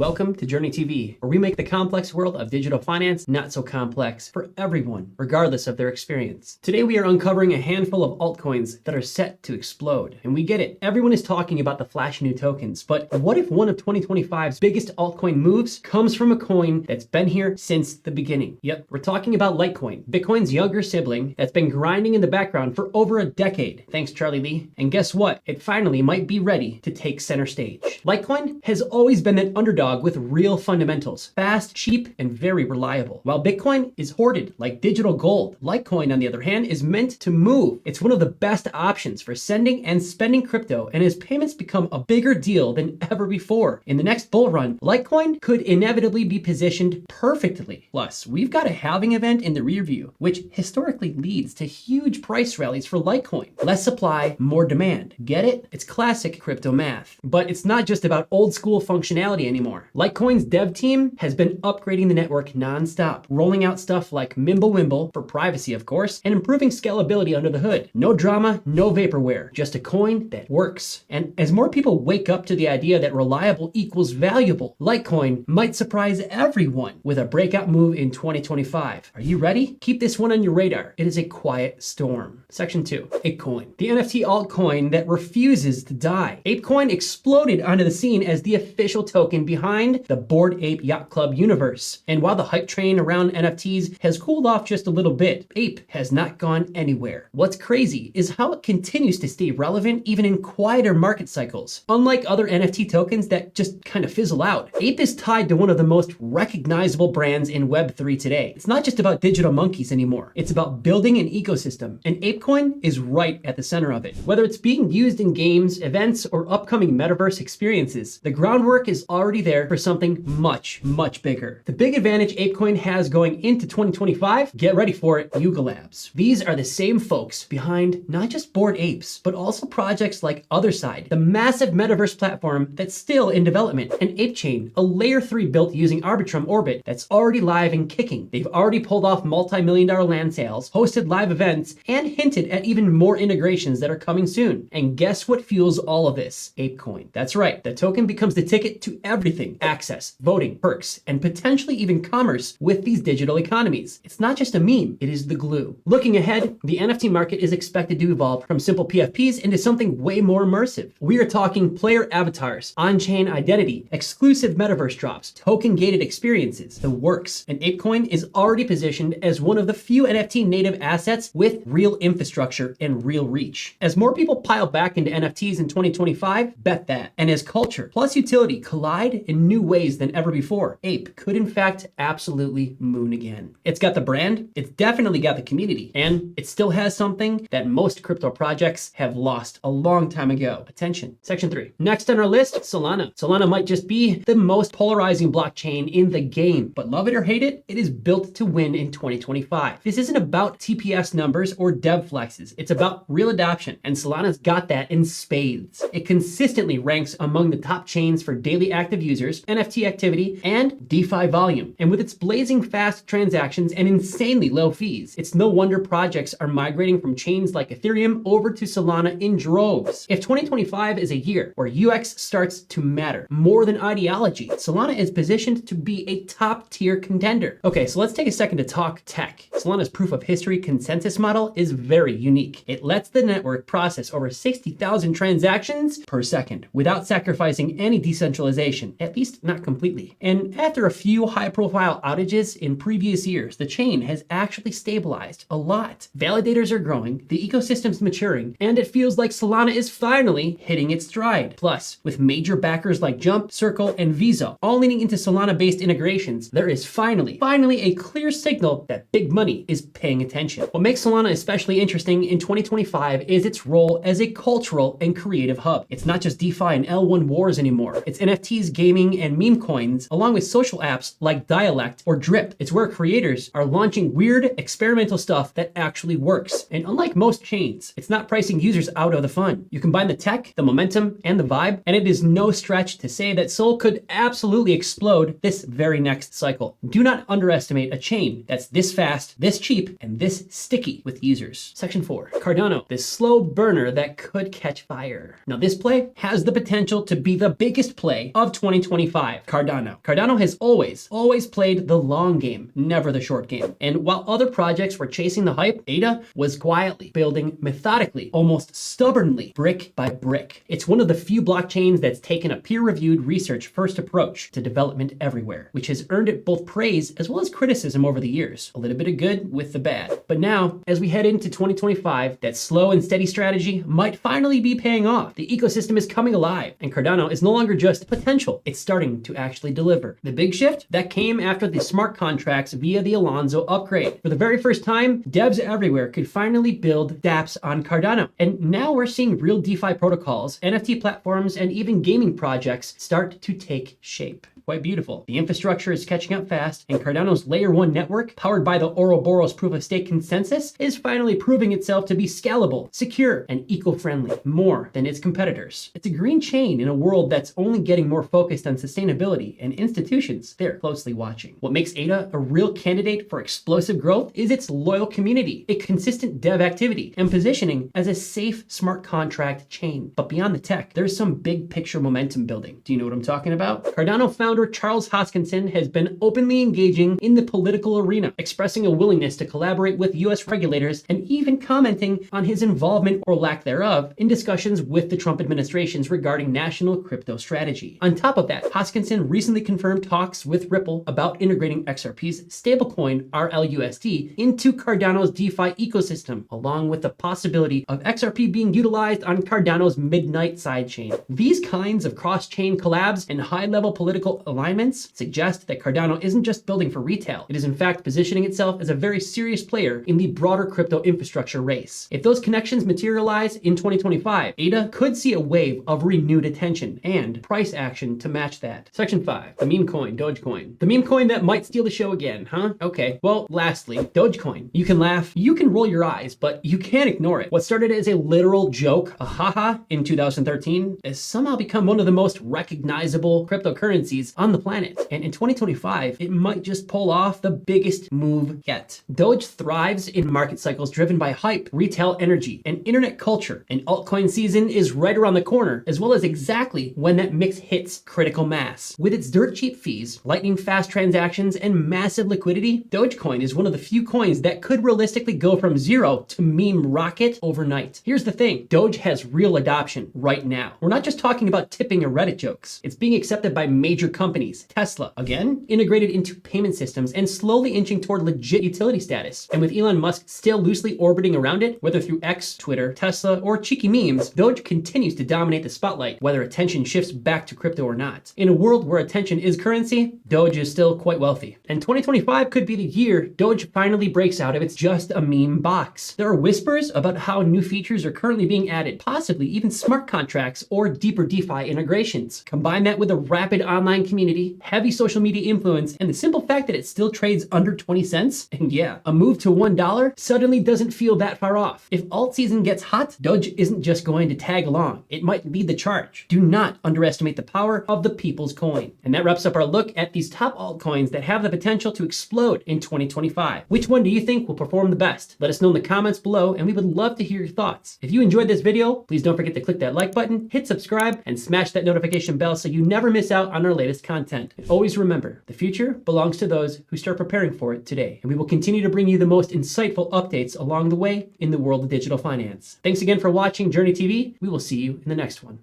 Welcome to JRNY TV, where we make the complex world of digital finance not so complex for everyone, regardless of their experience. Today we are uncovering a handful of altcoins that are set to explode. And we get it, everyone is talking about the flashy new tokens, but what if one of 2025's biggest altcoin moves comes from a coin that's been here since the beginning? Yep, we're talking about Litecoin, Bitcoin's younger sibling that's been grinding in the background for over a decade. Thanks, Charlie Lee. And guess what? It finally might be ready to take center stage. Litecoin has always been an underdog with real fundamentals, fast, cheap, and very reliable. While Bitcoin is hoarded like digital gold, Litecoin, on the other hand, is meant to move. It's one of the best options for sending and spending crypto, and as payments become a bigger deal than ever before. In the next bull run, Litecoin could inevitably be positioned perfectly. Plus, we've got a halving event in the rear view, which historically leads to huge price rallies for Litecoin. Less supply, more demand. Get it? It's classic crypto math. But it's not just about old school functionality anymore. Litecoin's dev team has been upgrading the network nonstop, rolling out stuff like Mimblewimble for privacy, of course, and improving scalability under the hood. No drama, no vaporware, just a coin that works. And as more people wake up to the idea that reliable equals valuable, Litecoin might surprise everyone with a breakout move in 2025. Are you ready? Keep this one on your radar. It is a quiet storm. Section 2, Apecoin, the NFT altcoin that refuses to die. Apecoin exploded onto the scene as the official token behind the Bored Ape Yacht Club universe. And while the hype train around NFTs has cooled off just a little bit, Ape has not gone anywhere. What's crazy is how it continues to stay relevant even in quieter market cycles. Unlike other NFT tokens that just kind of fizzle out, Ape is tied to one of the most recognizable brands in Web3 today. It's not just about digital monkeys anymore. It's about building an ecosystem, and Apecoin is right at the center of it. Whether it's being used in games, events, or upcoming metaverse experiences, the groundwork is already there for something much, much bigger. The big advantage Apecoin has going into 2025, get ready for it, Yuga Labs. These are the same folks behind not just Bored Apes, but also projects like Otherside, the massive metaverse platform that's still in development, and ApeChain, a layer 3 built using Arbitrum Orbit that's already live and kicking. They've already pulled off multi-million-dollar land sales, hosted live events, and hinted at even more integrations that are coming soon. And guess what fuels all of this? Apecoin. That's right, the token becomes the ticket to everything: access, voting, perks, and potentially even commerce with these digital economies. It's not just a meme, it is the glue. Looking ahead, the NFT market is expected to evolve from simple PFPs into something way more immersive. We are talking player avatars, on-chain identity, exclusive metaverse drops, token-gated experiences, the works. And Apecoin is already positioned as one of the few NFT native assets with real infrastructure and real reach. As more people pile back into NFTs in 2025, bet that. And as culture plus utility collide in new ways than ever before, Ape could in fact absolutely moon again. It's got the brand, it's definitely got the community, and it still has something that most crypto projects have lost a long time ago: attention. Section 3. Next on our list, Solana. Solana might just be the most polarizing blockchain in the game, but love it or hate it, it is built to win in 2025. This isn't about TPS numbers or dev flexes, it's about real adoption, and Solana's got that in spades. It consistently ranks among the top chains for daily active users, NFT activity, and DeFi volume. And with its blazing fast transactions and insanely low fees, it's no wonder projects are migrating from chains like Ethereum over to Solana in droves. If 2025 is a year where UX starts to matter more than ideology, Solana is positioned to be a top-tier contender. Okay, so let's take a second to talk tech. Solana's proof of history consensus model is very unique. It lets the network process over 60,000 transactions per second without sacrificing any decentralization, at least not completely. And after a few high-profile outages in previous years, the chain has actually stabilized a lot. Validators are growing, the ecosystem's maturing, and it feels like Solana is finally hitting its stride. Plus, with major backers like Jump, Circle, and Visa all leaning into Solana-based integrations, there is finally a clear signal that big money is paying attention. What makes Solana especially interesting in 2025 is its role as a cultural and creative hub. It's not just DeFi and L1 wars anymore. It's NFTs, gaming, and meme coins, along with social apps like Dialect or Drip. It's where creators are launching weird, experimental stuff that actually works. And unlike most chains, it's not pricing users out of the fun. You combine the tech, the momentum, and the vibe, and it is no stretch to say that Sol could absolutely explode this very next cycle. Do not underestimate a chain that's this fast, this cheap, and this sticky with users. Section 4. Cardano, this slow burner that could catch fire. Now this play has the potential to be the biggest play of 2025. 2025, Cardano. Cardano has always played the long game, never the short game. And while other projects were chasing the hype, ADA was quietly building methodically, almost stubbornly, brick by brick. It's one of the few blockchains that's taken a peer-reviewed research-first approach to development everywhere, which has earned it both praise as well as criticism over the years. A little bit of good with the bad. But now, as we head into 2025, that slow and steady strategy might finally be paying off. The ecosystem is coming alive, and Cardano is no longer just potential. It's starting to actually deliver. The big shift? That came after the smart contracts via the Alonzo upgrade. For the very first time, devs everywhere could finally build dApps on Cardano. And now we're seeing real DeFi protocols, NFT platforms, and even gaming projects start to take shape. Quite beautiful. The infrastructure is catching up fast, and Cardano's Layer 1 network, powered by the Ouroboros proof-of-stake consensus, is finally proving itself to be scalable, secure, and eco-friendly, more than its competitors. It's a green chain in a world that's only getting more focused on sustainability, and institutions, they're closely watching. What makes ADA a real candidate for explosive growth is its loyal community, a consistent dev activity, and positioning as a safe smart contract chain. But beyond the tech, there's some big picture momentum building. Do you know what I'm talking about? Cardano founder Charles Hoskinson has been openly engaging in the political arena, expressing a willingness to collaborate with US regulators and even commenting on his involvement or lack thereof in discussions with the Trump administrations regarding national crypto strategy. On top of that, Hoskinson recently confirmed talks with Ripple about integrating XRP's stablecoin RLUSD into Cardano's DeFi ecosystem, along with the possibility of XRP being utilized on Cardano's Midnight sidechain. These kinds of cross-chain collabs and high-level political alignments suggest that Cardano isn't just building for retail. It is in fact positioning itself as a very serious player in the broader crypto infrastructure race. If those connections materialize in 2025, ADA could see a wave of renewed attention and price action to match that. Section 5, the meme coin, Dogecoin. The meme coin that might steal the show again, huh? Okay. Well, lastly, Dogecoin. You can laugh, you can roll your eyes, but you can't ignore it. What started as a literal joke, a haha, in 2013, has somehow become one of the most recognizable cryptocurrencies on the planet. And in 2025, it might just pull off the biggest move yet. Doge thrives in market cycles driven by hype, retail energy, and internet culture. And altcoin season is right around the corner, as well as exactly when that mix hits critical mass. With its dirt cheap fees, lightning fast transactions, and massive liquidity, Dogecoin is one of the few coins that could realistically go from zero to meme rocket overnight. Here's the thing, Doge has real adoption right now. We're not just talking about tipping or Reddit jokes. It's being accepted by major companies. Tesla, again, integrated into payment systems and slowly inching toward legit utility status. And with Elon Musk still loosely orbiting around it, whether through X, Twitter, Tesla, or cheeky memes, Doge continues to dominate the spotlight, whether attention shifts back to crypto or not. In a world where attention is currency, Doge is still quite wealthy. And 2025 could be the year Doge finally breaks out of its just a meme box. There are whispers about how new features are currently being added, possibly even smart contracts or deeper DeFi integrations. Combine that with a rapid online community, heavy social media influence, and the simple fact that it still trades under 20 cents, and yeah, a move to $1 suddenly doesn't feel that far off. If alt season gets hot, Doge isn't just going to tag along. It might lead the charge. Do not underestimate the power of the people's coin. And that wraps up our look at these top altcoins that have the potential to explode in 2025. Which one do you think will perform the best? Let us know in the comments below, and we would love to hear your thoughts. If you enjoyed this video, please don't forget to click that like button, hit subscribe, and smash that notification bell so you never miss out on our latest content. And always remember, the future belongs to those who start preparing for it today. And we will continue to bring you the most insightful updates along the way in the world of digital finance. Thanks again for watching JRNY TV. We will see you in the next one.